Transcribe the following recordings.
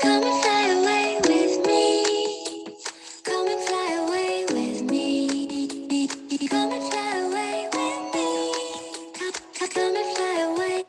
Come and fly away with me. Come and fly away with me. Come and fly away with me. Come and fly away.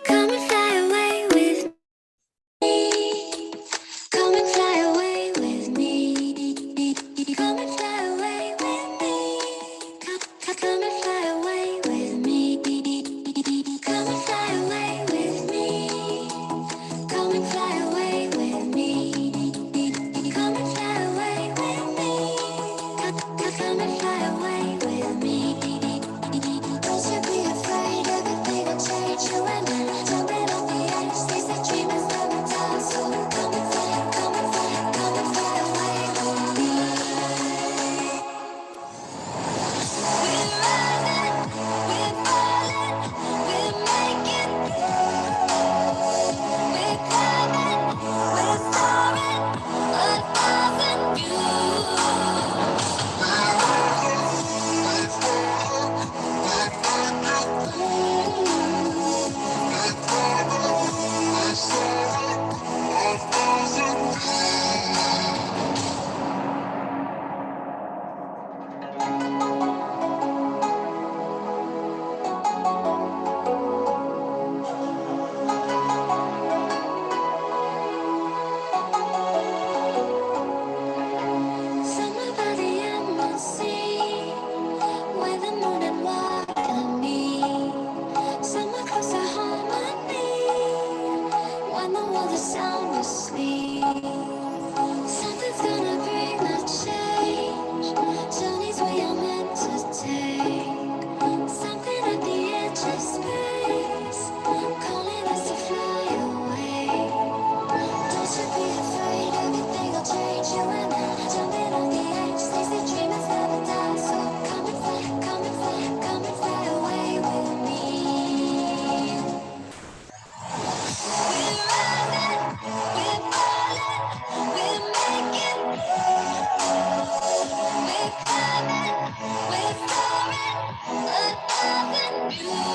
Come and fly away with me. Come and fly away with me. Come and fly away with me. Come and fly away with me. Come and fly away with me. Come and fly away with me. Come and fly away with me. Come and fly away with me. Don't you be afraid, everything will change. You and I, jumping on the edge. They say dreamers never die, so come and fly, come and fly, come and fly away with me. We're rising, we're falling, we're making moves. We're climbing, we're soaring, 1,000 views. Somewhere by the endless sea, where the moon and water meet. Somewhere close to harmony, when the world is sound asleep. Something's gonna bring the change, journeys we are meant to take. Something at the edge of space, calling us to fly away. Don't you be afraid, everything will change. You and I, jumping on the edge. They say dreamers never die, so come and fly, come and fly, come and fly away with me. We're rising, we're falling, we're making moves. We're climbing, we're soaring, 1,000 views.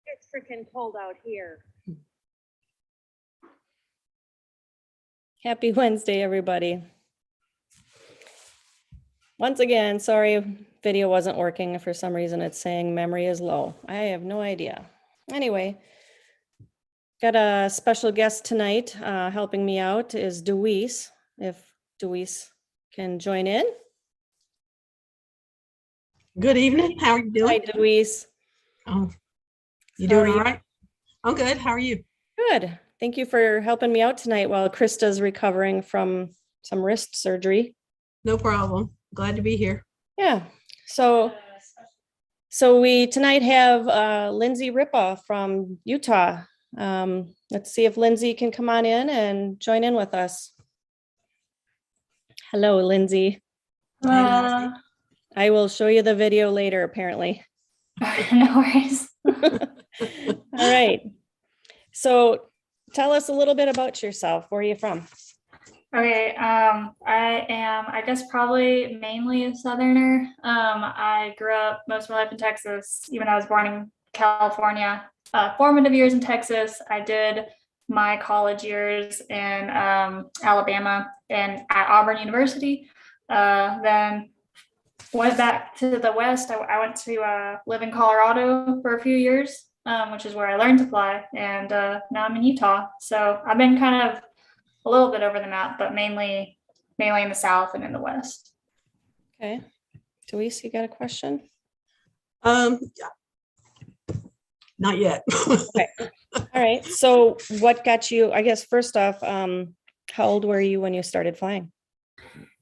It's freaking cold out here. Happy Wednesday, everybody. Once again, sorry, video wasn't working. For some reason, it's saying memory is low. I have no idea. Anyway, got a special guest tonight. Helping me out is Deweese. If Deweese can join in. Good evening. How are you Hi, doing? Deweese. Oh, you How are doing all you? right? I'm good. How are you? Good. Thank you for helping me out tonight while Krista's recovering from some wrist surgery. No problem. Glad to be here. Yeah. So we tonight have Lindsey Ripa from Utah. Let's see if Lindsey can come on in and join in with us. Hello, Lindsey. Lindsey. I will show you the video later, apparently. No worries. All right. So tell us a little bit about yourself. Where are you from? Okay, I am, I guess, probably mainly a Southerner. I grew up most of my life in Texas, even though I was born in California. Formative years in Texas. I did my college years in Alabama and at Auburn University. Then went back to the West. I went to live in Colorado for a few years, which is where I learned to fly. And now I'm in Utah. So I've been kind of a little bit over the map, but mainly in the South and in the West. Okay. Deweese, you got a question? Not yet. Okay. All right. So what got you, I guess, first off, how old were you when you started flying?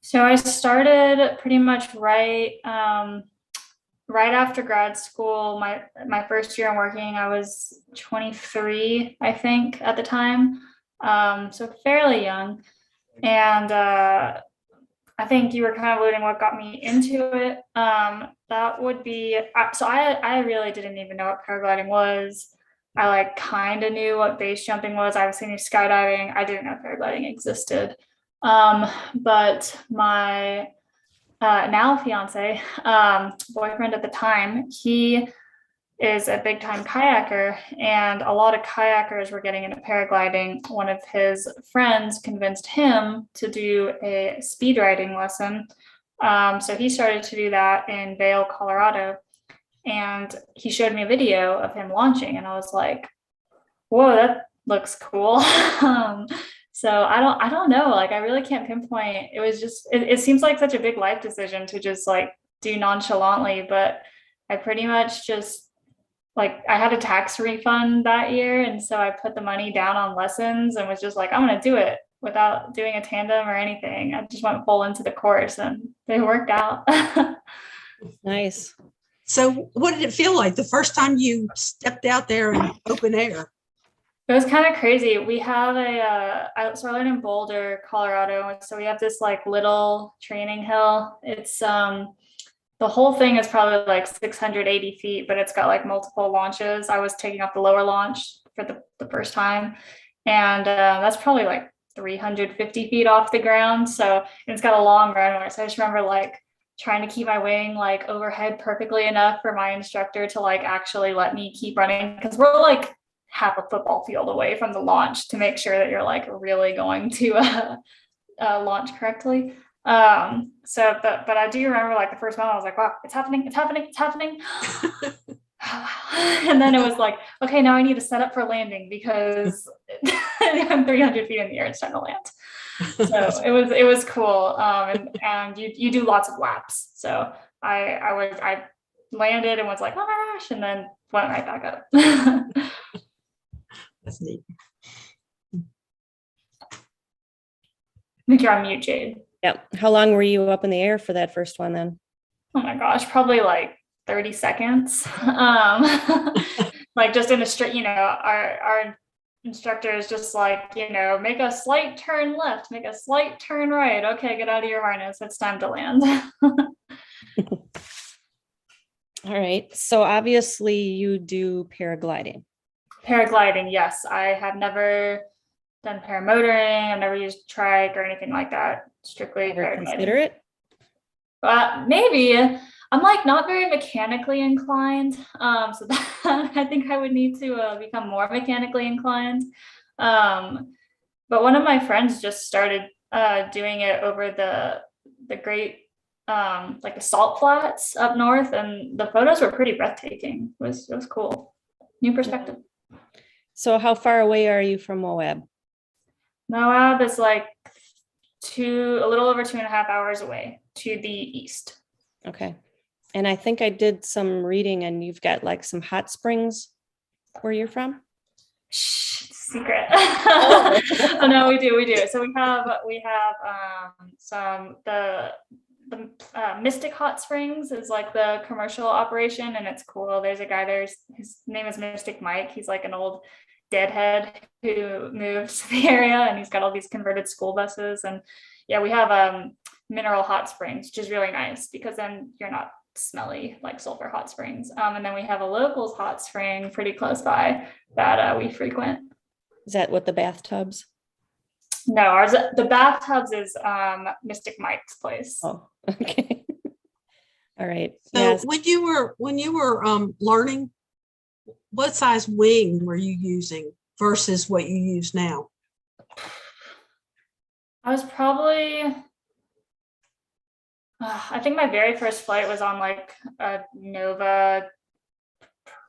So I started pretty much right after grad school. My first year in working, I was 23, I think, at the time. So fairly young. And I think you were kind of alluding what got me into it. That would be, so I really didn't even know what paragliding was. I like kind of knew what base jumping was. I obviously knew skydiving. I didn't know paragliding existed. But my now fiance, boyfriend at the time, he is a big time kayaker, and a lot of kayakers were getting into paragliding. One of his friends convinced him to do a speed riding lesson. So he started to do that in Vail, Colorado, and he showed me a video of him launching, and I was like, whoa, that looks cool. So I don't know, like I really can't pinpoint. It was just it seems like such a big life decision to just like do nonchalantly, but I pretty much just like I had a tax refund that year, and so I put the money down on lessons and was just like, I'm gonna do it without doing a tandem or anything. I just went full into the course, and they worked out. Nice. So what did it feel like the first time you stepped out there in open air? It was kind of crazy. We have so I live in Boulder, Colorado. So we have this like little training hill. It's the whole thing is probably like 680 feet, but it's got like multiple launches. I was taking off the lower launch for the first time. And that's probably like 350 feet off the ground. So it's got a long runway. So I just remember like trying to keep my wing like overhead perfectly enough for my instructor to like actually let me keep running. Because we're like half a football field away from the launch to make sure that you're like really going to launch correctly. So but I do remember like the first one I was like, wow, it's happening. And then it was like, okay, now I need to set up for landing because I'm 300 feet in the air, it's time to land. So it was cool. And you do lots of laps. So I landed and was like, oh my gosh, and then went right back up. That's neat. I think you're on mute, Jade. Yep. How long were you up in the air for that first one then? Oh my gosh, probably like 30 seconds. Like just in a straight, our instructor is just like, make a slight turn left, make a slight turn right. Okay, get out of your harness. It's time to land. All right. So obviously you do paragliding. Paragliding, yes. I have never done paramotoring. I've never used trike or anything like that. Strictly Ever paragliding. consider it? Maybe. I'm like not very mechanically inclined. So that I think I would need to become more mechanically inclined. But one of my friends just started doing it over the great like the salt flats up north, and the photos were pretty breathtaking. It was cool. New perspective. So how far away are you from Moab? Moab is like a little over 2.5 hours away to the east. Okay. And I think I did some reading and you've got like some hot springs where you're from? Shh, secret. Oh no, we do. So we have some the Mystic Hot Springs is like the commercial operation, and it's cool. There's a guy there, his name is Mystic Mike. He's like an old deadhead who moved to the area, and he's got all these converted school buses. And yeah, we have mineral hot springs, which is really nice because then you're not smelly like sulfur hot springs. And then we have a locals hot spring pretty close by that we frequent. Is that what the bathtubs? No, the bathtubs is Mystic Mike's place. Oh, okay. All right. So Yes. when you were learning, what size wing were you using versus what you use now? I was probably, I think my very first flight was on like a Nova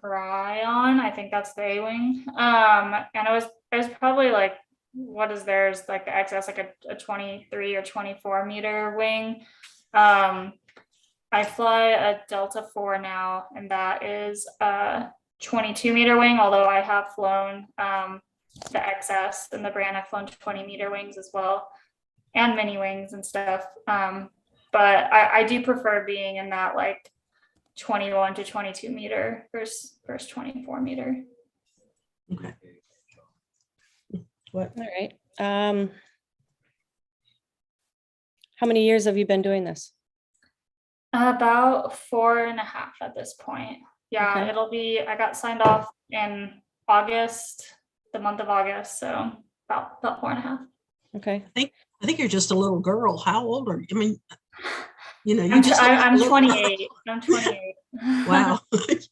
Prion. I think that's the A-wing. And it was probably like, what is theirs? Like the XS, like a 23 or 24 meter wing. I fly a Delta 4 now, and that is a 22 meter wing, although I have flown the XS and the brand. I've flown 20 meter wings as well, and mini wings and stuff. But I do prefer being in that like 21 to 22 meter versus 24 meter. Okay. What? All right. How many years have you been doing this? About 4.5 at this point. Yeah, Okay. it'll be, I got signed off in August, the month of August. So about 4.5. Okay. I think you're just a little girl. How old are you? I mean, you know, you I'm, just look like a I'm little 28. I'm 28. girl. Wow.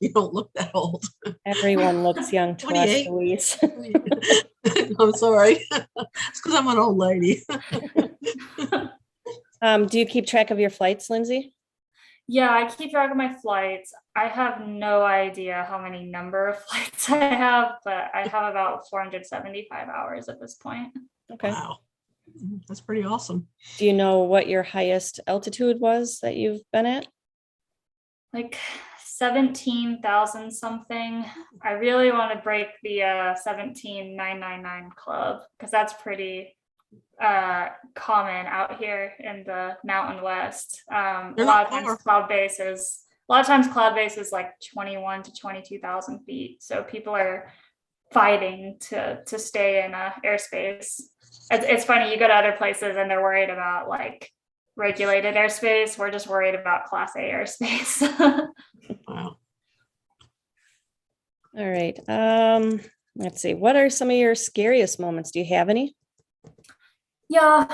You don't look that old. Everyone looks young to us, 28. Louise. I'm sorry. It's because I'm an old lady. Do you keep track of your flights, Lindsay? Yeah, I keep track of my flights. I have no idea how many number of flights I have, but I have about 475 hours at this point. Okay. Wow. That's pretty awesome. Do you know what your highest altitude was that you've been at? Like 17,000 something. I really want to break the 17,999 club because that's pretty common out here in the Mountain West. A lot of times cloud base is like 21 to 22,000 feet. So people are fighting to stay in airspace. It's funny, you go to other places and they're worried about like regulated airspace. We're just worried about Class A airspace. Wow. All right. Let's see. What are some of your scariest moments? Do you have any? Yeah.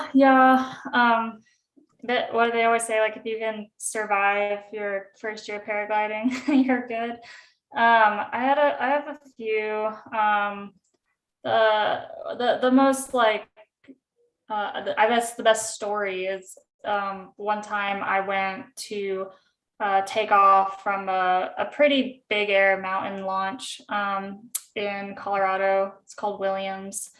That what do they always say? Like if you can survive your first year paragliding, you're good. I have a few. The most like I guess the best story is one time I went to take off from a pretty big air mountain launch in Colorado. It's called Williams.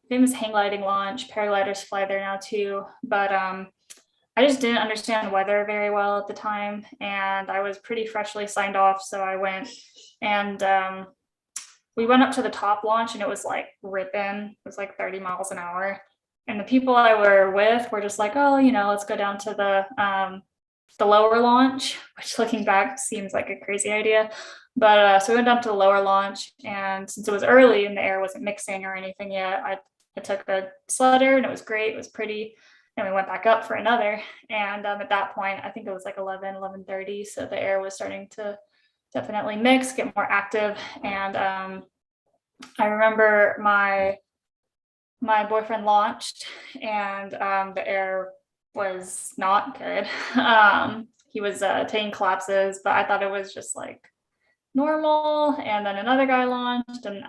Famous hang gliding launch. Paragliders fly there now too. But I just didn't understand weather very well at the time. And I was pretty freshly signed off. So I went and we went up to the top launch and it was like ripping. It was like 30 miles an hour. And the people I were with were just like, oh, let's go down to the lower launch, which looking back seems like a crazy idea. But so we went down to the lower launch, and since it was early and the air wasn't mixing or anything yet, I took a sleder and it was great. It was pretty. And we went back up for another. And at that point, I think it was like 11:30. So the air was starting to definitely mix, get more active. And I remember my boyfriend launched and the air was not good. He was taking collapses, but I thought it was just like normal. And then another guy launched, and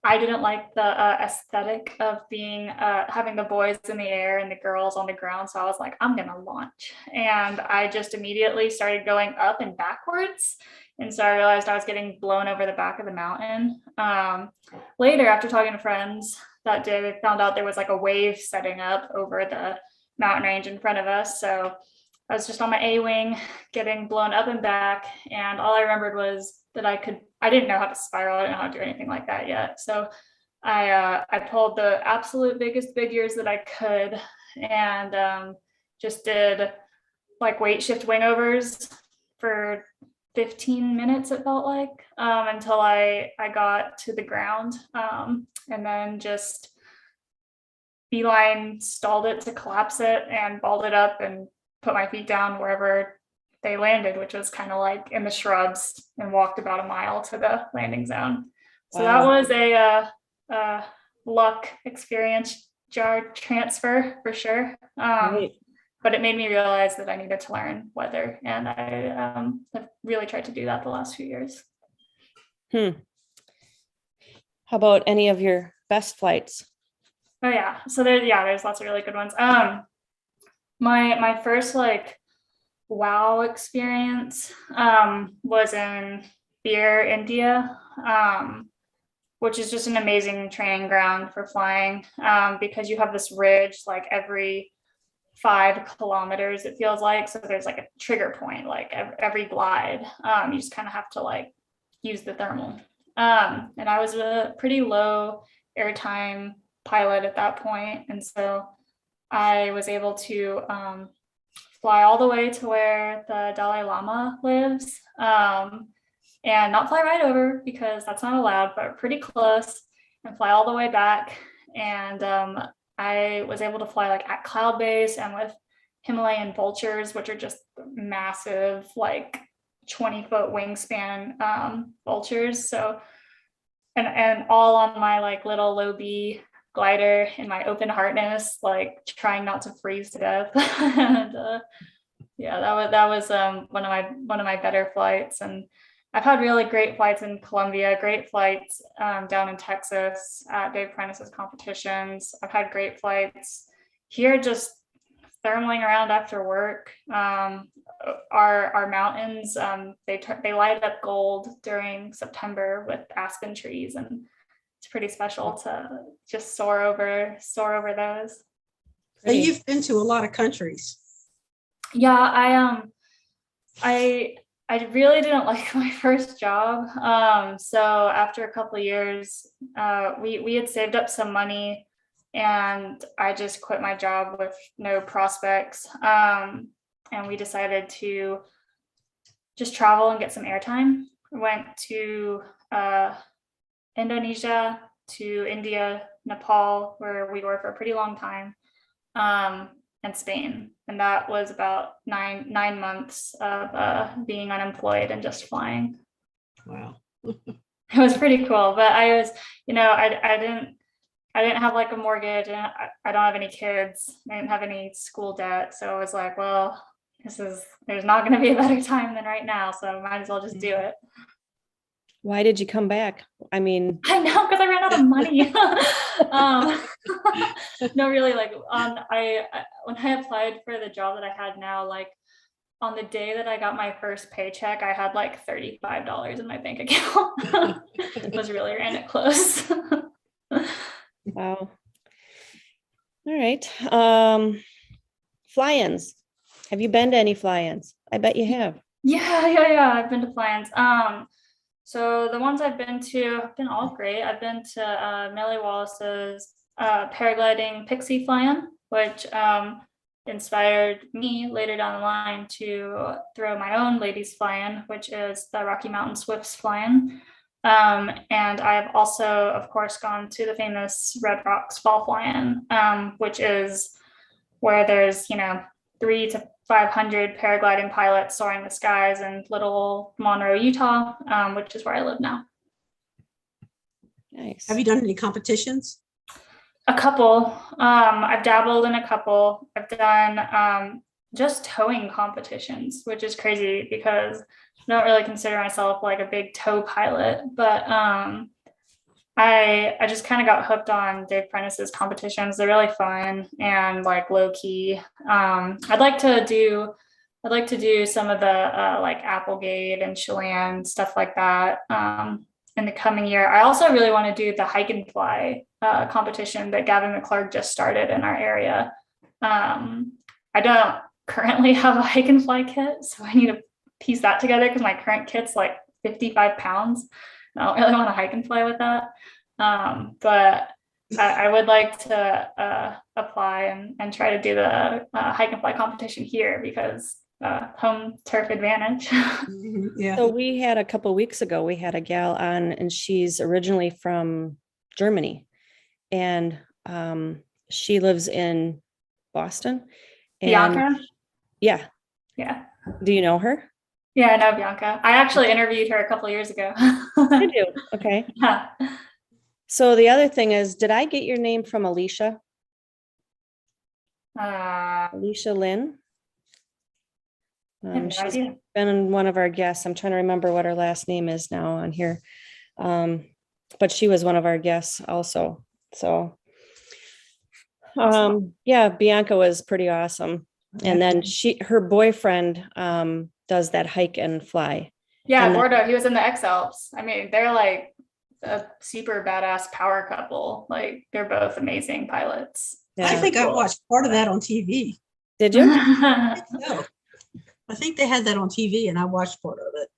I didn't like the aesthetic of being having the boys in the air and the girls on the ground. So I was like, I'm gonna launch. And I just immediately started going up and backwards. And so I realized I was getting blown over the back of the mountain. Later, after talking to friends that day, they found out there was like a wave setting up over the mountain range in front of us. So I was just on my A-wing getting blown up and back. And all I remembered was that I didn't know how to spiral. I didn't know how to do anything like that yet. So I pulled the absolute biggest big ears that I could and just did like weight shift wing overs for 15 minutes, it felt like, until I got to the ground, and then just beeline stalled it to collapse it and balled it up and put my feet down wherever they landed, which was kind of like in the shrubs, and walked about a mile to the landing zone. So that was a luck experience jar transfer for sure. Right. But it made me realize that I needed to learn weather, and I have really tried to do that the last few years. How about any of your best flights? Oh yeah. So there's lots of really good ones. My first like wow experience was in Beer, India, which is just an amazing training ground for flying, because you have this ridge like every 5 kilometers, it feels like. So there's like a trigger point, like every glide. You just kind of have to like use the thermal. And I was a pretty low airtime pilot at that point. And so I was able to fly all the way to where the Dalai Lama lives, and not fly right over because that's not allowed, but pretty close, and fly all the way back. And I was able to fly like at cloud base and with Himalayan vultures, which are just massive, like 20-foot wingspan vultures. So, and all on my like little low B glider in my open harness, like trying not to freeze to death. And yeah, that was one of my better flights. And I've had really great flights in Colombia, great flights down in Texas at Dave Prentice's competitions. I've had great flights here, just thermaling around after work. Our mountains, they light up gold during September with aspen trees, and it's pretty special to just soar over those. So you've been to a lot of countries. Yeah, I really didn't like my first job. So after a couple of years, we had saved up some money, and I just quit my job with no prospects. And we decided to just travel and get some airtime. Went to Indonesia, to India, Nepal, where we were for a pretty long time, and Spain. And that was about nine months of being unemployed and just flying. Wow. It was pretty cool, but I was, I didn't have like a mortgage, and I don't have any kids. I didn't have any school debt. So I was like, well, there's not going to be a better time than right now. So I might as well just do it. Why did you come back? I mean, I know, because I ran out of money. No, really, like when I applied for the job that I had now, like on the day that I got my first paycheck, I had like $35 in my bank account. It was really ran it close. wow. All right. Fly-ins. Have you been to any fly-ins? I bet you have. Yeah. I've been to fly-ins. So the ones I've been to have been all great. I've been to Millie Wallace's paragliding pixie fly-in, which inspired me later down the line to throw my own ladies fly-in, which is the Rocky Mountain Swifts fly-in. And I've also, of course, gone to the famous Red Rocks fall fly-in, which is where there's 300 to 500 paragliding pilots soaring the skies in little Monroe, Utah, which is where I live now. Nice. Have you done any competitions? A couple. I've dabbled in a couple. I've done just towing competitions, which is crazy because I don't really consider myself like a big tow pilot, but I just kind of got hooked on Dave Prentice's competitions. They're really fun and like low key. I'd like to do some of the like Applegate and Chelan stuff like that in the coming year. I also really want to do the hike and fly competition that Gavin McClurg just started in our area. I don't currently have a hike and fly kit, so I need to piece that together because my current kit's like 55 pounds. I don't really want to hike and fly with that. But I would like to apply and try to do the hike and fly competition here because home turf advantage. Yeah. So we had a couple of weeks ago, we had a gal on, and she's originally from Germany, and she lives in Boston. And Bianca? yeah. Do you know her? Yeah, I know Bianca. I actually interviewed her a couple of years ago. I do. Okay. Yeah. So the other thing is, did I get your name from Alicia? Alicia Lynn? I have no She's idea. been one of our guests. I'm trying to remember what her last name is now on here. but she was one of our guests also. So, Awesome. yeah, Bianca was pretty awesome. And then her boyfriend, does that hike and fly. Yeah, And then- Gordo, he was in the X Alps. I mean, they're like a super badass power couple. Like they're both amazing pilots. Yeah. I think I watched part of that on TV. Did you? No, I think they had that on TV and I watched part of it.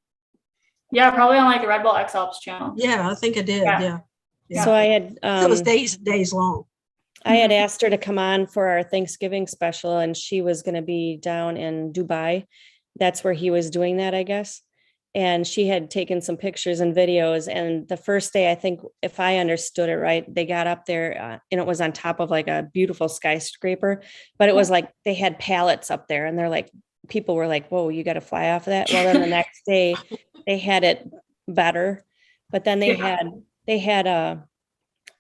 Yeah, probably on like the Red Bull X Alps channel. Yeah, I think I did. Yeah. Yeah. So I had, It was days and days long. I had asked her to come on for our Thanksgiving special, and she was going to be down in Dubai. That's where he was doing that, I guess. And she had taken some pictures and videos. And the first day, I think, if I understood it right, they got up there and it was on top of like a beautiful skyscraper, but it was like they had pallets up there, and they're like, people were like, whoa, you got to fly off of that. Well, then the next day they had it better, but then they had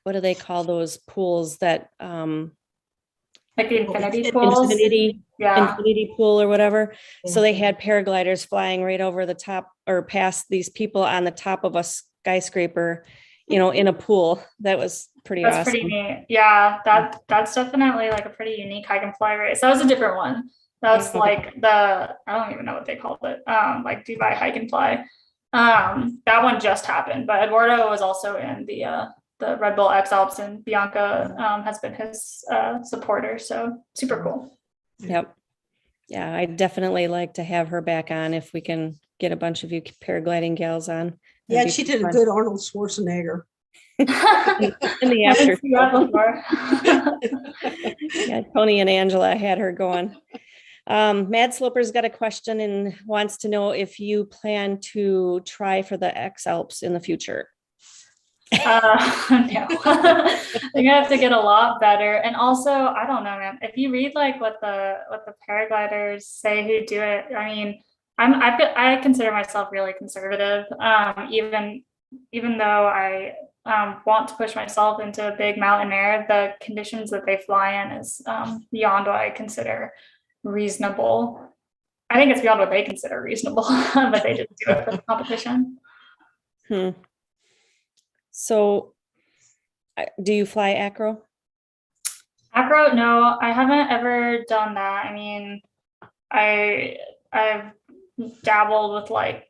what do they call those pools that Like the infinity pools. infinity pool or whatever. Yeah. So they had paragliders flying right over the top or past these people on the top of a skyscraper, in a pool. That was pretty That's awesome. pretty neat. Yeah, that's definitely like a pretty unique hike and fly race. That was a different one. That's like I don't even know what they called it. Like Dubai hike and fly. That one just happened, but Eduardo was also in the Red Bull X Alps, and Bianca has been his supporter. So super cool. Yep. Yeah, I'd definitely like to have her back on if we can get a bunch of you paragliding gals on. Yeah, That'd she be did a fun. good Arnold Schwarzenegger. In the I after. didn't see that before. Yeah, Tony and Angela had her going. Mad Sloper's got a question and wants to know if you plan to try for the X Alps in the future. No. They're gonna have to get a lot better. And also, I don't know, man, if you read like what the paragliders say who do it, I mean, I consider myself really conservative. Even though I want to push myself into a big mountain air, the conditions that they fly in is beyond what I consider reasonable. I think it's beyond what they consider reasonable, but they just do it for the competition. So do you fly acro? Acro, no, I haven't ever done that. I mean, I've dabbled with like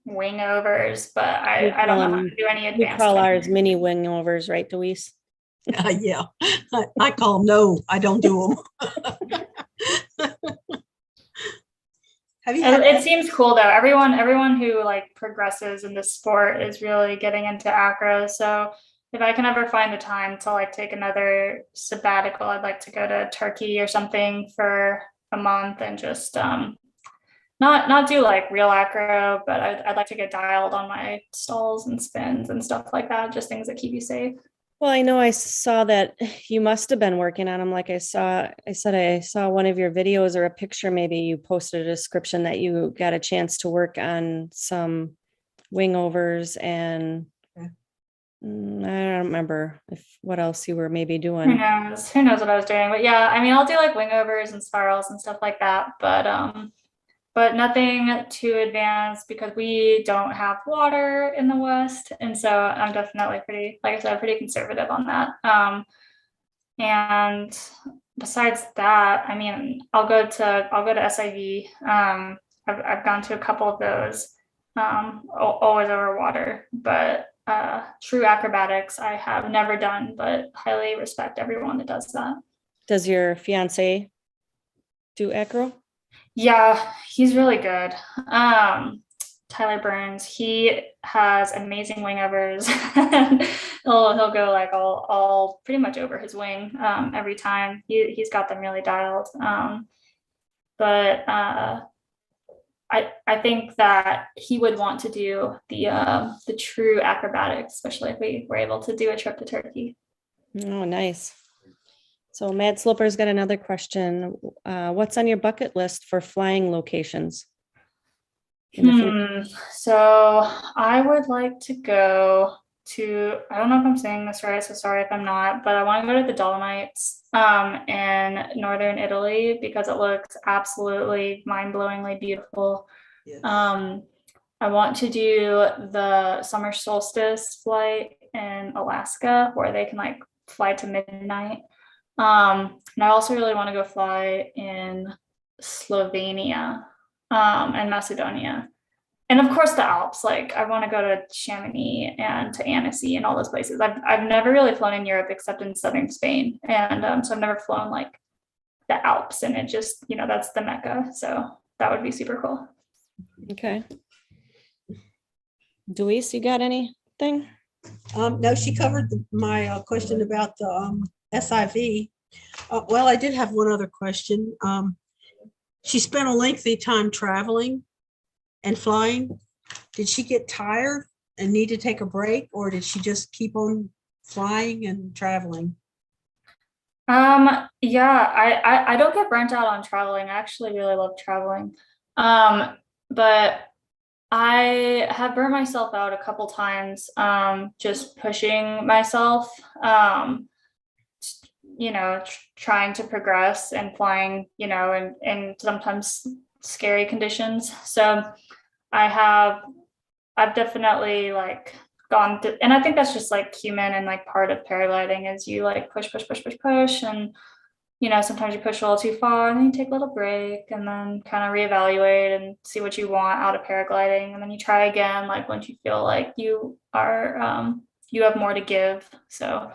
wing overs, but I don't know how to do any We advanced. call wing ours overs. mini wing overs, right, Deweese? Yeah, I call them no, I don't do them. Have you had It seems cool though. Everyone who like progresses in this sport is really getting into acro. So if I can ever find the time to like take another sabbatical, I'd like to go to Turkey or something for a month and just not do like real acro, but I'd like to get dialed on my stalls and spins and stuff like that. Just things that keep you safe. Well, I know I saw that you must have been working on them. Like I said I saw one of your videos or a picture, maybe you posted a description that you got a chance to work on some wing overs and I don't remember what else you were maybe doing. Who knows what I was doing, but yeah, I mean, I'll do like wing overs and spirals and stuff like that, but nothing too advanced because we don't have water in the West. And so I'm definitely pretty, like I said, pretty conservative on that. And besides that, I mean, I'll go to SIV. I've gone to a couple of those, always over water, but true acrobatics I have never done, but highly respect everyone that does that. Does your fiance do acro? Yeah, he's really good. Tyler Burns, he has amazing wing overs. he'll go like all pretty much over his wing every time. He's got them really dialed. But I think that he would want to do the true acrobatics, especially if we were able to do a trip to Turkey. Oh, nice. So Mad Sloper's got another question. What's on your bucket list for flying locations? So I would like to go to, I don't know if I'm saying this right, so sorry if I'm not, but I want to go to the Dolomites in northern Italy because it looks absolutely mind-blowingly beautiful. Yes. I want to do the summer solstice flight in Alaska where they can like fly to midnight. And I also really want to go fly in Slovenia and Macedonia. And of course the Alps, like I want to go to Chamonix and to Annecy and all those places. I've never really flown in Europe except in southern Spain. And so I've never flown like the Alps, and it just, that's the Mecca. So that would be super cool. Okay. Deweese, you got anything? No, she covered my question about the SIV. Well, I did have one other question. She spent a lengthy time traveling and flying. Did she get tired and need to take a break, or did she just keep on flying and traveling? Yeah, I don't get burnt out on traveling. I actually really love traveling. But I have burnt myself out a couple times, just pushing myself, trying to progress and flying, and sometimes scary conditions. So I've definitely like gone through, and I think that's just like human and like part of paragliding is you like push, and sometimes you push a little too far and then you take a little break and then kind of reevaluate and see what you want out of paragliding. And then you try again, like once you feel like you are, you have more to give. So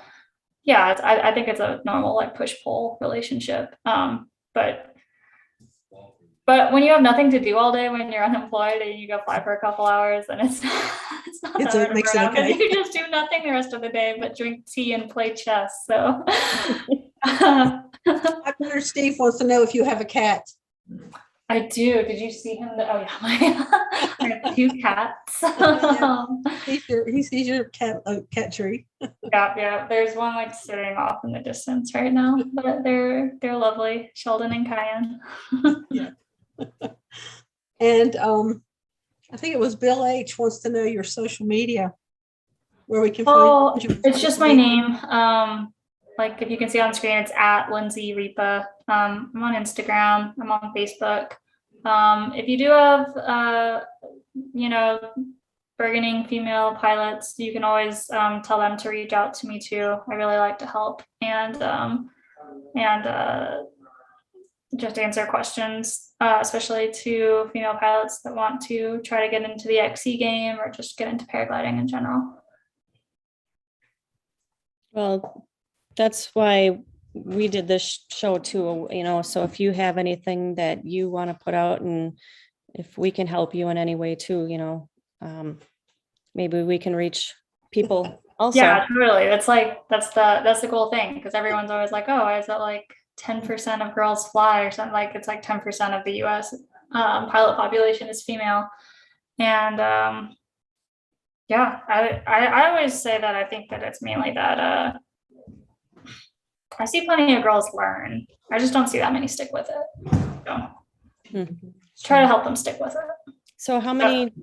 yeah, I think it's a normal like push-pull relationship. But when you have nothing to do all day, when you're unemployed and you go fly for a couple hours, then it's not that hard to makes burn it out because okay. you just do nothing the rest of the day but drink tea and play chess. So My brother Steve wants to know if you have a cat. I do. Did you see him? Oh yeah, I have 2 cats. He sees your cat tree. Yeah. There's one like sitting off in the distance right now, but they're lovely, Sheldon and Cayenne. Yeah. And I think it was Bill H wants to know your social media, where we can find you. It's just my name. Like if you can see on screen, it's at Lindsey Ripa. I'm on Instagram. I'm on Facebook. If you do have, bargaining female pilots, you can always tell them to reach out to me too. I really like to help and just answer questions, especially to female pilots that want to try to get into the XC game or just get into paragliding in general. Well, that's why we did this show too, so if you have anything that you want to put out and if we can help you in any way too, maybe we can reach people also. Yeah, totally. It's like, that's the cool thing, because everyone's always like, oh, is that like 10% of girls fly or something? Like it's like 10% of the US pilot population is female. And yeah, I always say that I think that it's mainly that I see plenty of girls learn. I just don't see that many stick with it. So try to help them stick with it. So how many,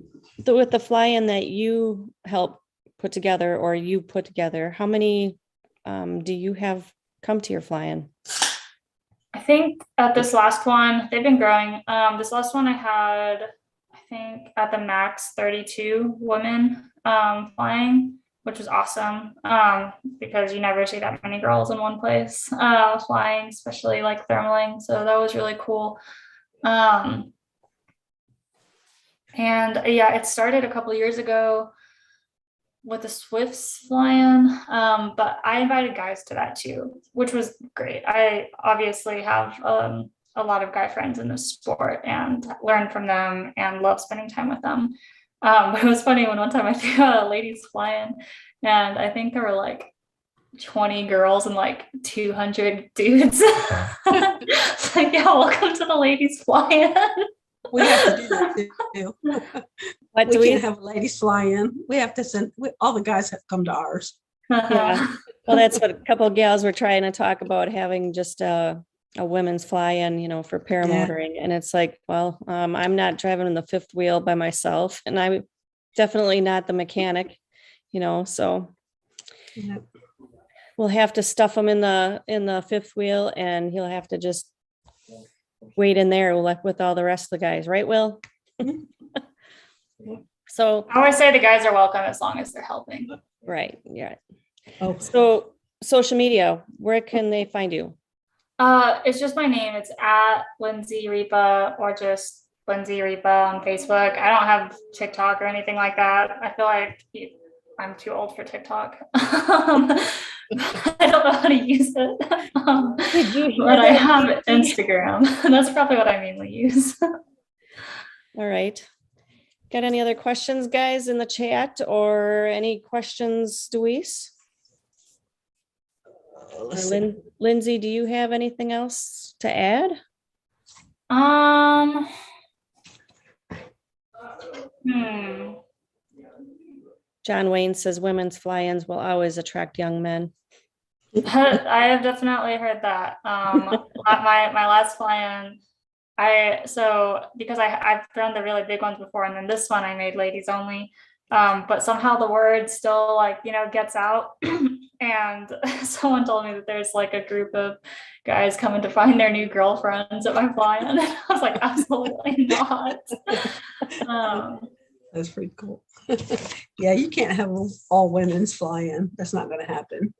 with the fly-in that you help put together or you put together, how many do you have come to your fly-in? I think at this last one, they've been growing. This last one I had, I think at the max 32 women flying, which was awesome because you never see that many girls in one place flying, especially like thermaling. So that was really cool. And yeah, it started a couple years ago with the Swifts fly-in, but I invited guys to that too, which was great. I obviously have a lot of guy friends in this sport and learn from them and love spending time with them. But it was funny when one time I threw a ladies fly-in and I think there were like 20 girls and like 200 dudes. It's like, yeah, welcome to the ladies fly-in. We have to do that too. What We do we can't have ladies fly in. We have to send, all the guys have to come to ours. Yeah. Well, that's what a couple of gals were trying to talk about, having just a women's fly-in, for paramotoring. And it's like, well, I'm not driving in the fifth wheel by myself, and I'm definitely not the mechanic, so Yeah. we'll have to stuff him in the fifth wheel, and he'll have to just wait in there with all the rest of the guys, right, Will? So, I always say the guys are welcome as long as they're helping. right, yeah. Oh, So social media, where can they find you? It's just my name. It's at Lindsey Ripa or just Lindsey Ripa on Facebook. I don't have TikTok or anything like that. I feel like I'm too old for TikTok. I don't know how to use it. Did you hear But I that, have Lindsay? Instagram. That's probably what I mainly use. All right. Got any other questions, guys, in the chat, or any questions, Deweese? Or let's see. Lindsay, do you have anything else to add? John Wayne says women's fly-ins will always attract young men. I have definitely heard that. My last fly-in, because I've done the really big ones before, and then this one I made ladies only. But somehow the word still gets out. And someone told me that there's like a group of guys coming to find their new girlfriends at my fly-in. I was like, absolutely not. That's pretty cool. Yeah, you can't have all women's fly-in. That's not going to happen.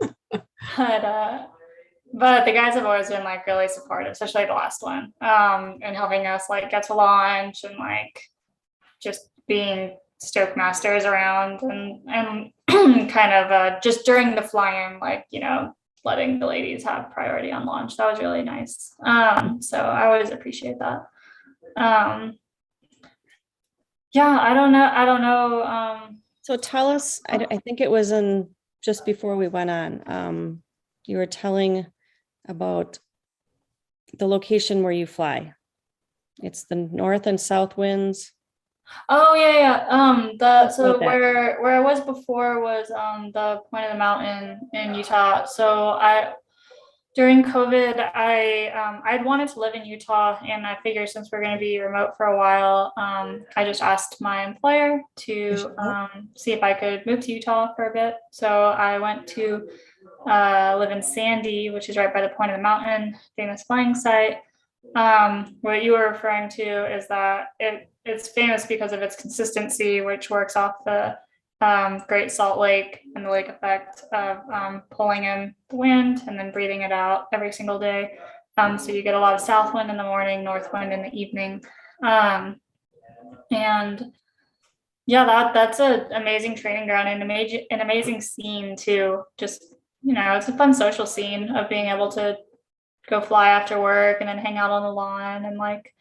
But the guys have always been like really supportive, especially the last one, and helping us like get to launch and like just being stoke masters around and kind of just during the fly-in, like, letting the ladies have priority on launch. That was really nice. So I always appreciate that. Yeah, I don't know. So tell us, I think it was in just before we went on, you were telling about the location where you fly. It's the north and south winds. Oh yeah. So About that. where I was before was the point of the mountain in Utah. So during COVID, I'd wanted to live in Utah, and I figured since we're going to be remote for a while, I just asked my employer to see if I could move to Utah for a bit. So I went to live in Sandy, which is right by the point of the mountain, famous flying site. What you were referring to is that it's famous because of its consistency, which works off the Great Salt Lake and the lake effect of pulling in the wind and then breathing it out every single day. So you get a lot of south wind in the morning, north wind in the evening. And yeah, that's an amazing training ground and an amazing scene too. Just, it's a fun social scene of being able to go fly after work and then hang out on the lawn and like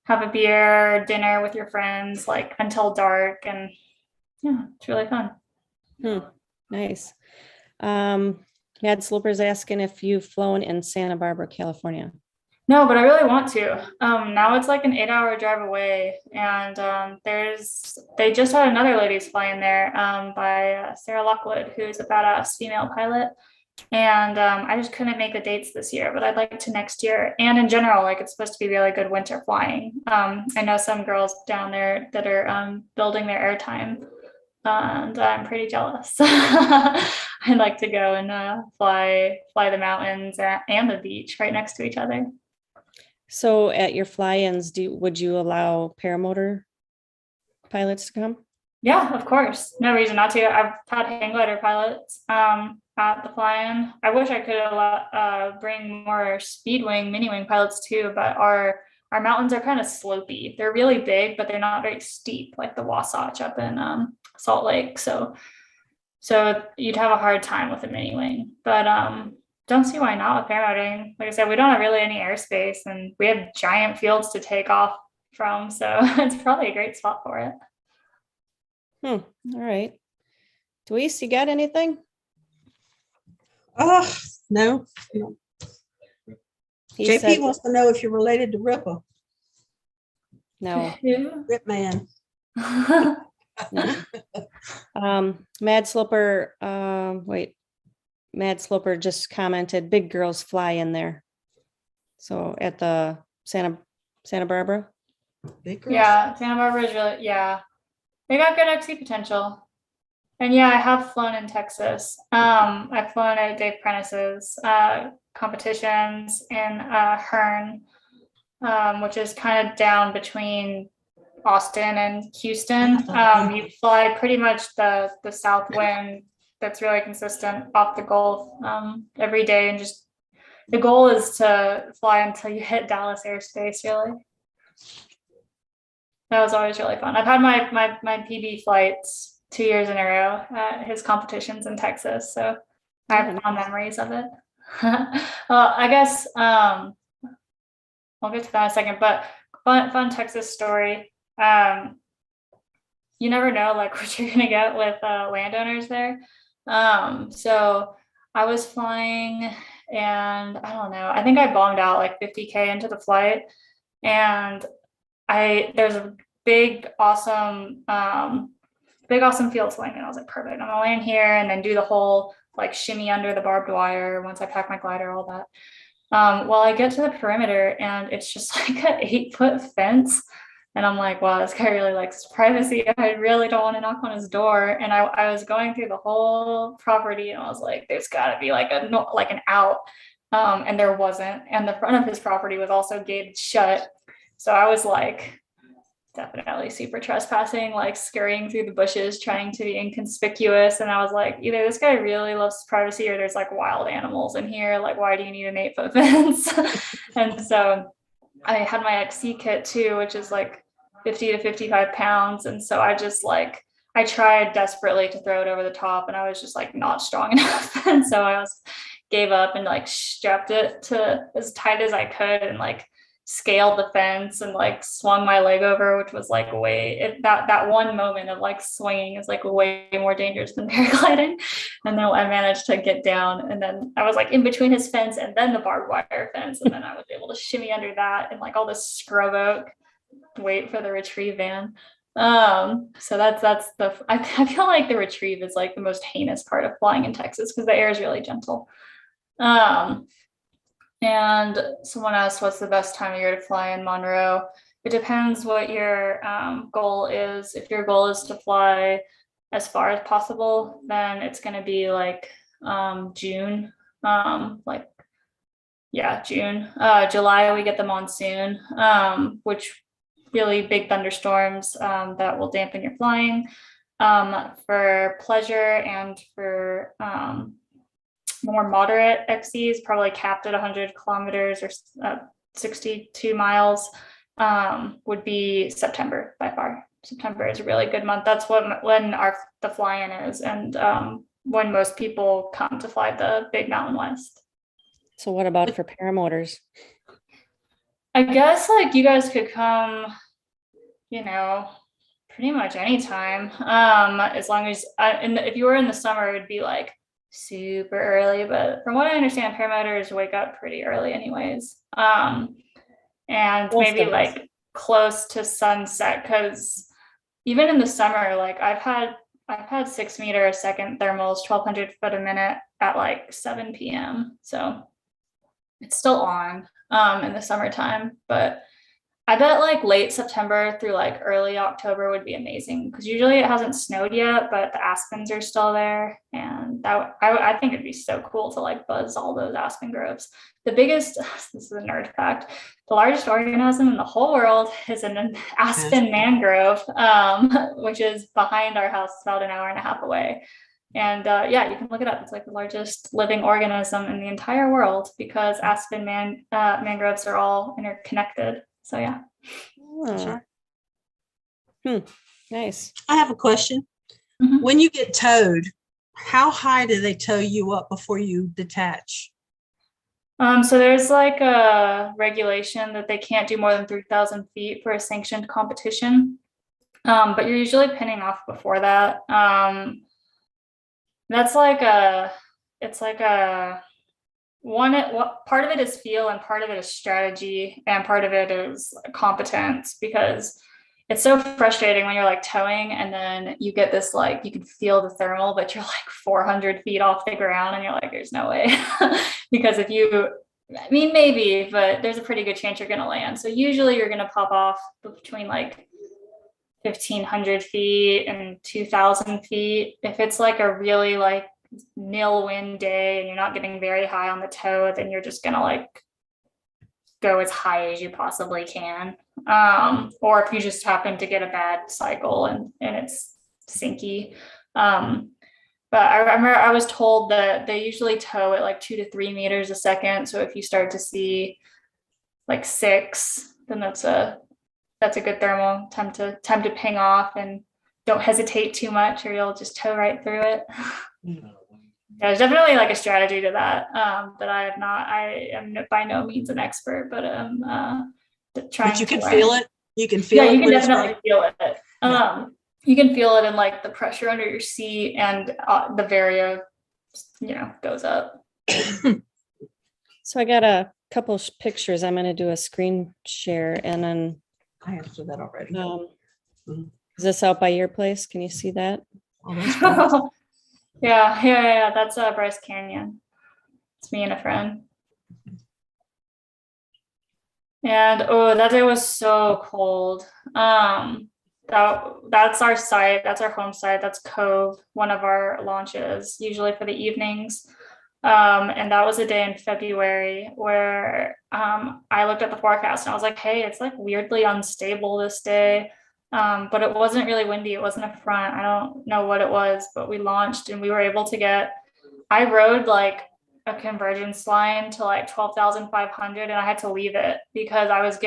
have a beer, dinner with your friends, like until dark. And yeah, it's really fun. Nice. Mad Sloper's asking if you've flown in Santa Barbara, California. No, but I really want to. Now it's like an 8-hour drive away, and they just had another ladies flying there by Sarah Lockwood, who's a badass female pilot. And I just couldn't make the dates this year, but I'd like to next year. And in general, like it's supposed to be really good winter flying. I know some girls down there that are building their airtime, and I'm pretty jealous. I'd like to go and fly the mountains and the beach right next to each other. So at your fly-ins, would you allow paramotor pilots to come? Yeah, of course. No reason not to. I've had hang glider pilots at the fly-in. I wish I could bring more speed wing, mini wing pilots too, but our mountains are kind of slopey. They're really big, but they're not very steep like the Wasatch up in Salt Lake. So you'd have a hard time with a mini wing, but don't see why not with paramotoring. Like I said, we don't have really any airspace and we have giant fields to take off from. So it's probably a great spot for it. All right. Deweese, you got anything? No. He JP said wants to know if you're related to Ripa. no. Rip man. No. Mad Sloper, Mad Sloper just commented, big girls fly in there. So at the Santa Barbara. Big girls? Yeah, Santa Barbara is really, yeah. They got good XC potential. And yeah, I have flown in Texas. I've flown at Dave Prentice's competitions in Hearn, which is kind of down between Austin and Houston. You fly pretty much the south wind that's really consistent off the Gulf every day, and just the goal is to fly until you hit Dallas airspace. Really, that was always really fun. I've had my PB flights 2 years in a row at his competitions in Texas, so I have fond memories of it. Well, I guess I'll get to that in a second, but fun Texas story. You never know like what you're gonna get with landowners there. So I was flying and I don't know, I think I bombed out like 50K into the flight, and there's a big awesome field swing, and I was like, perfect, I'm gonna land here and then do the whole like shimmy under the barbed wire once I pack my glider, all that. Well, I get to the perimeter and it's just like an 8-foot fence. And I'm like, wow, this guy really likes privacy. I really don't want to knock on his door. And I was going through the whole property and I was like, there's got to be like an out. And there wasn't. And the front of his property was also gated shut. So I was like, definitely super trespassing, like scurrying through the bushes, trying to be inconspicuous. And I was like, either this guy really loves privacy or there's like wild animals in here. Like, why do you need an 8-foot fence? And so I had my XC kit too, which is like 50 to 55 pounds. And so I just like, I tried desperately to throw it over the top and I was just like not strong enough. And so gave up and like strapped it to as tight as I could and like scaled the fence and like swung my leg over, which was like that one moment of like swinging is like way more dangerous than paragliding. And then I managed to get down, and then I was like in between his fence and then the barbed wire fence, and then I was able to shimmy under that and like all this scrub oak, wait for the retrieve van. So that's I feel like the retrieve is like the most heinous part of flying in Texas because the air is really gentle. And someone asked, what's the best time of year to fly in Monroe? It depends what your goal is. If your goal is to fly as far as possible, then it's going to be like June. June. July, we get the monsoon, which really big thunderstorms that will dampen your flying. For pleasure and for more moderate XCs, probably capped at 100 kilometers or 62 miles, would be September by far. September is a really good month. That's when the fly-in is, and when most people come to fly the Big Mountain West. So what about for paramotors? I guess like you guys could come, pretty much anytime, as long as if you were in the summer, it'd be like super early, but from what I understand, paramotors wake up pretty early anyways, and maybe like close to sunset, because even in the summer, like I've had 6 meter a second thermals, 1,200 foot a minute at like 7 p.m. So it's still on in the summertime, but I bet like late September through like early October would be amazing, because usually it hasn't snowed yet, but the aspens are still there. And I think it'd be so cool to like buzz all those aspen groves. This is a nerd fact, the largest organism in the whole world is an aspen mangrove, which is behind our house, about an hour and a half away. And you can look it up. It's like the largest living organism in the entire world, because aspen mangroves are all interconnected. So yeah. Oh. Nice. I have a question. Mhm. When you get towed, how high do they tow you up before you detach? So there's like a regulation that they can't do more than 3,000 feet for a sanctioned competition. But you're usually pinning off before that. That's like part of it is feel and part of it is strategy and part of it is competence, because it's so frustrating when you're like towing and then you get this, like, you can feel the thermal, but you're like 400 feet off the ground and you're like, there's no way. Because maybe, but there's a pretty good chance you're going to land. So usually you're going to pop off between like 1,500 feet and 2,000 feet. If it's like a really like nil wind day and you're not getting very high on the tow, then you're just gonna like go as high as you possibly can. Or if you just happen to get a bad cycle and it's sinky. But I remember I was told that they usually tow at like 2 to 3 meters a second. So if you start to see like 6, then that's a good thermal. Time to ping off, and don't hesitate too much or you'll just tow right through it. Yeah, there's definitely like a strategy to that that I am by no means an expert, but trying But you to can learn. feel it. You can feel Yeah, it. you can when it's definitely running? feel it. You can feel it in like the pressure under your seat, and the vario, goes up. So I got a couple pictures. I'm going to do a screen share, and then I answered that already. is this out by your place? Can you see that? Oh, that's cool. Yeah. That's Bryce Canyon. It's me and a friend. And that day was so cold. That's our site. That's our home site. That's Cove, one of our launches, usually for the evenings. And that was a day in February where I looked at the forecast and I was like, hey, it's like weirdly unstable this day. But it wasn't really windy. It wasn't a front. I don't know what it was, but we launched and we were able to I rode like a convergence line to like 12,500 and I had to leave it because I was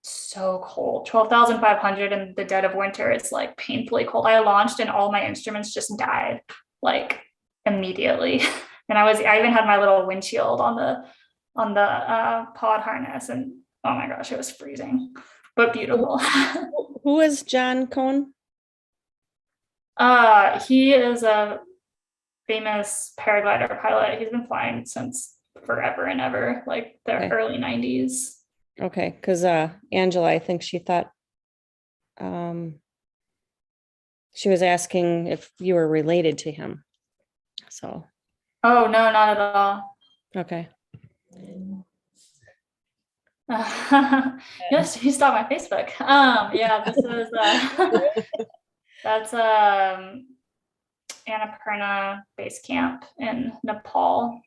so cold. 12,500 in the dead of winter, it's like painfully cold. I launched and all my instruments just died like immediately. And I even had my little windshield on the pod harness, and oh my gosh, it was freezing, but beautiful. Who is John Cohn? He is a famous paraglider pilot. He's been flying since forever and ever, like the Okay. early 90s. Okay, because Angela, I think she thought she was asking if you were related to him. So. Oh, no, not at all. Okay. Yes, you saw my Facebook. Yeah, this is that's Annapurna base camp in Nepal.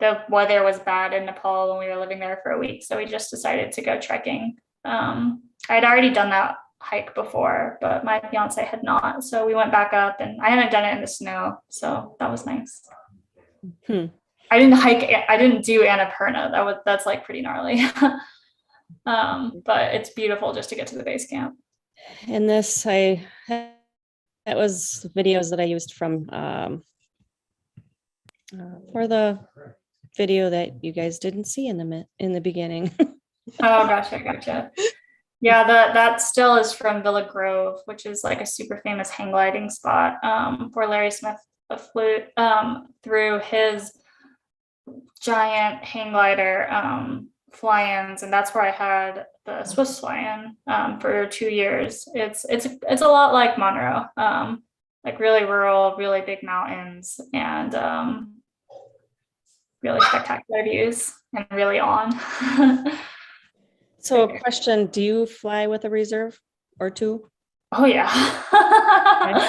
The weather was bad in Nepal when we were living there for a week, so we just decided to go trekking. I'd already done that hike before, but my fiance had not, so we went back up, and I hadn't done it in the snow, so that was nice. I didn't do Annapurna. That's like pretty gnarly. But it's beautiful just to get to the base camp. And that was videos that I used from for the video that you guys didn't see in the beginning. Oh gosh, I gotcha. Yeah, that still is from Villa Grove, which is like a super famous hang gliding spot where Larry Smith flew through his giant hang glider fly-ins, and that's where I had the Swiss fly-in for 2 years. It's a lot like Monroe, like really rural, really big mountains, and really spectacular views, and really on. So a question, do you fly with a reserve or two? Oh yeah. Okay.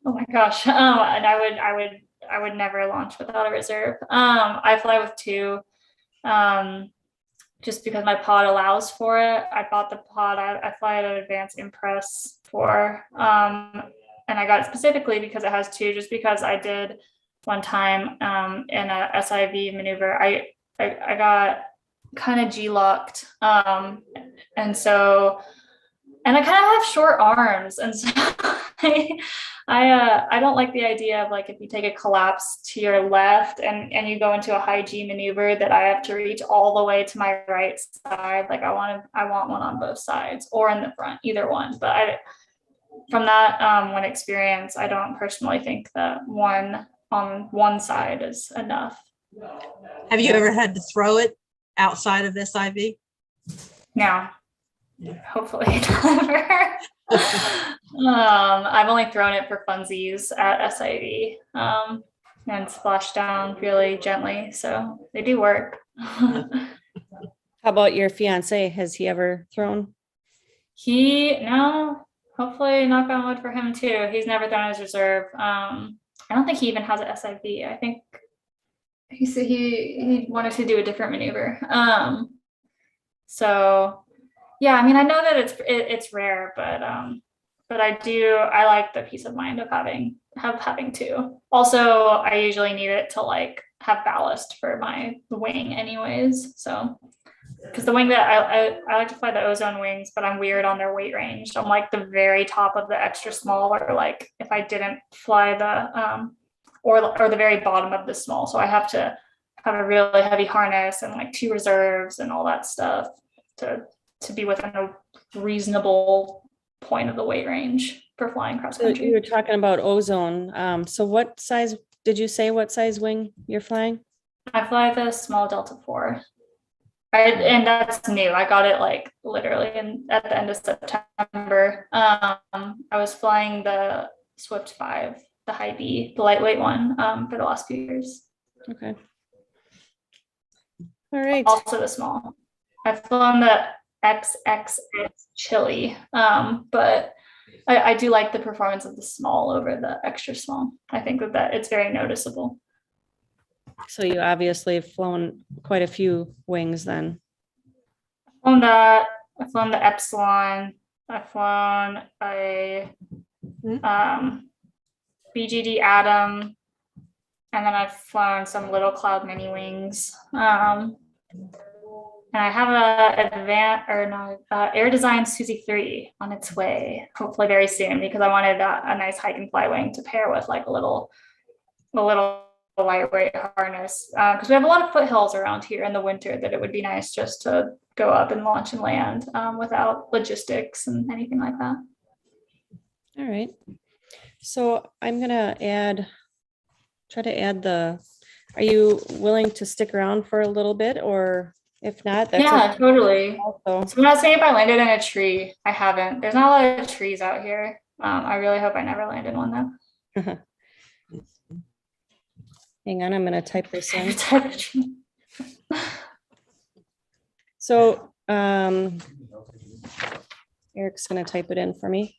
Oh my gosh. And I would never launch without a reserve. I fly with 2. Just because my pod allows for it. I bought the pod. I fly at an advanced Impress 4. And I got it specifically because it has 2, just because I did one time in a SIV maneuver. I got kind of G-locked. And I kind of have short arms. And so I don't like the idea of like if you take a collapse to your left and you go into a high G maneuver that I have to reach all the way to my right side. Like I want one on both sides or in the front, either one. But from that one experience, I don't personally think that one on one side is enough. Have you ever had to throw it outside of SIV? No. Hopefully never. I've only thrown it for funsies at SIV and splashed down really gently, so they do work. How about your fiance? Has he ever thrown? No, hopefully knock on wood for him too. He's never thrown his reserve. I don't think he even has an SIV. I think he said he wanted to do a different maneuver. So yeah, I mean, I know that it's rare, but I like the peace of mind of having two. Also, I usually need it to like have ballast for my wing anyways. So because the wing that I like to fly the ozone wings, but I'm weird on their weight range. I'm like the very top of the extra small, or like if I didn't fly the or the very bottom of the small. So I have to have a really heavy harness and like 2 reserves and all that stuff to be within a reasonable point of the weight range for flying cross So country. you were talking about ozone. So what size, did you say what size wing you're flying? I fly the small Delta 4. And that's new. I got it like literally at the end of September. I was flying the Swift 5, the high B, the lightweight one, for the last few years. Okay. All right. Also the small. I've flown the XXX Chili, but I do like the performance of the small over the extra small. I think that it's very noticeable. So you obviously have flown quite a few wings then. I've flown the Epsilon. I've flown a BGD Atom, and then I've flown some Little Cloud mini wings. And I have Air Design Suzy 3 on its way, hopefully very soon, because I wanted a nice hike and fly wing to pair with like a little lightweight harness, because we have a lot of foothills around here in the winter that it would be nice just to go up and launch and land without logistics and anything like that. All right. So I'm gonna try to add are you willing to stick around for a little bit, or if not, that's yeah, okay. totally. Also. So I'm not saying if I landed in a tree. I haven't. There's not a lot of trees out here. I really hope I never land in one though. Hang on, I'm gonna type this in. Type of tree. So Eric's gonna type it in for me.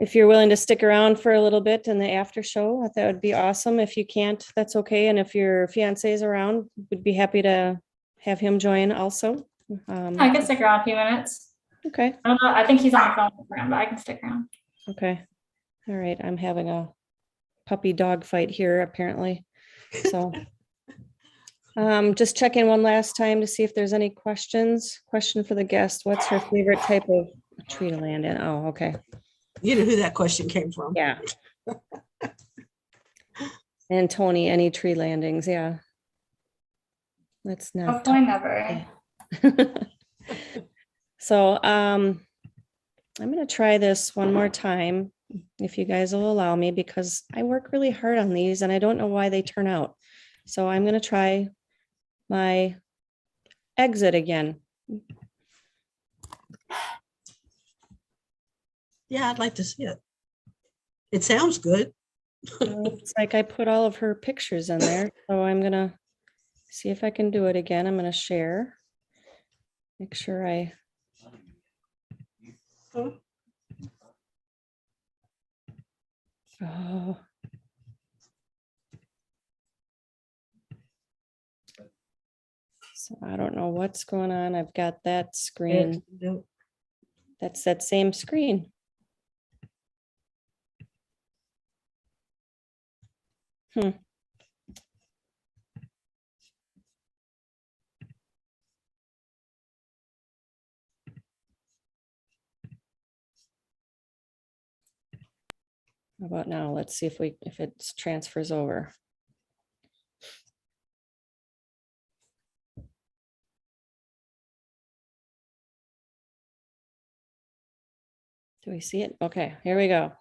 If you're willing to stick around for a little bit in the after show, that would be awesome. If you can't, that's okay. And if your fiance is around, we'd be happy to have him join also. I can stick around a few minutes. Okay. I don't know. I think he's on the phone with him, but I can stick around. Okay. All right. I'm having a puppy dog fight here apparently. So just check in one last time to see if there's any questions. Question for the guest. What's her favorite type of tree to land in? Oh, okay. You know who that question came from. Yeah. And Tony, any tree landings? Yeah. Let's not. Hopefully never. So I'm going to try this one more time, if you guys will allow me, because I work really hard on these and I don't know why they turn out. So I'm going to try my exit again. Yeah, I'd like to see it. It sounds good. It's like I put all of her pictures in there. So I'm going to see if I can do it again. I'm going to share. Make sure I. Oh. So I don't know what's going on. I've got that screen. That's that same screen. How about now? Let's see if it transfers over. Do we see it? Okay, here we go.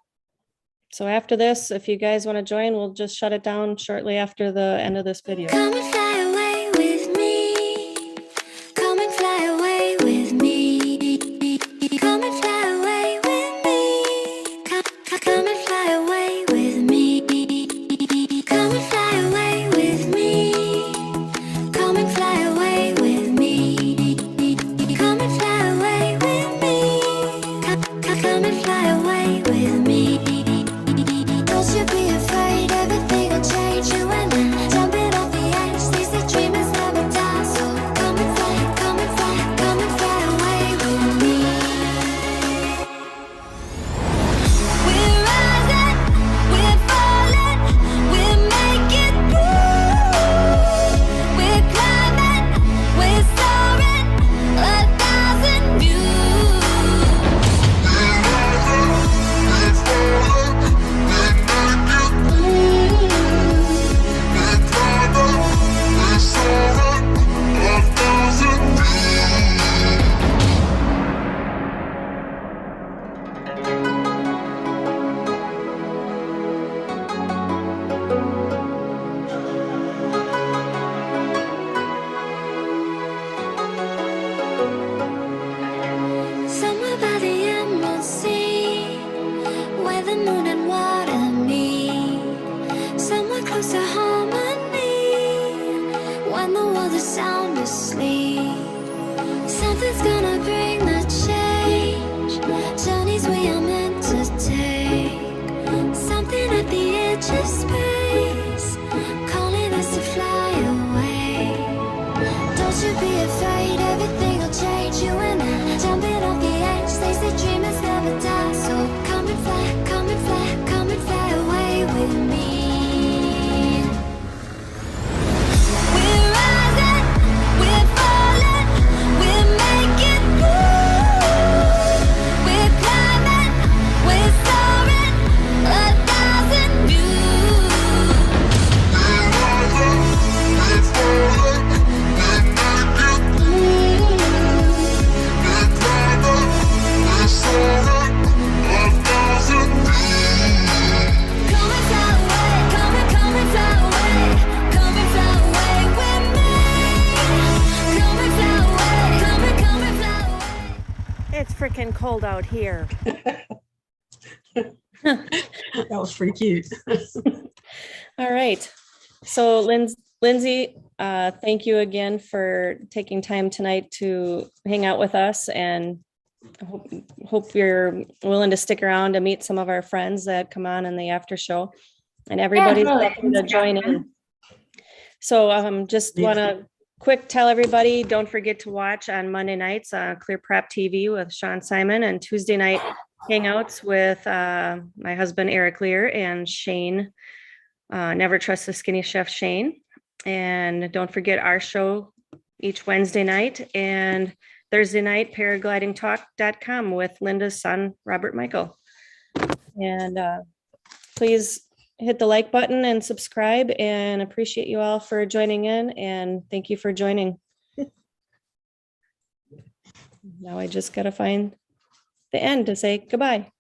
So after this, if you guys want to join, we'll just shut it down shortly after the end of this video. Come and fly away with me. Come and fly away with me. Come and fly away with me. Come and fly away with me. Come and fly away with me. Come and fly away with me. Come and fly away with me. Come and fly away with me. Don't you be afraid, everything will change. You and I, jumping off the edge, these freaking cold out here. That was pretty cute. All right. So Lindsay, thank you again for taking time tonight to hang out with us, and hope you're willing to stick around to meet some of our friends that come on in the after show, and everybody's totally. welcome to join in. So just want to quick tell everybody, don't forget to watch on Monday nights, Clear Prep TV with Sean Simon, and Tuesday night hangouts with my husband, Eric Lear, and Shane, Never Trust the Skinny Chef Shane. And don't forget our show each Wednesday night, and Thursday night, paraglidingtalk.com with Linda's son, Robert Michael. And please hit the like button and subscribe, and appreciate you all for joining in, and thank you for joining. Now I just got to find the end to say goodbye.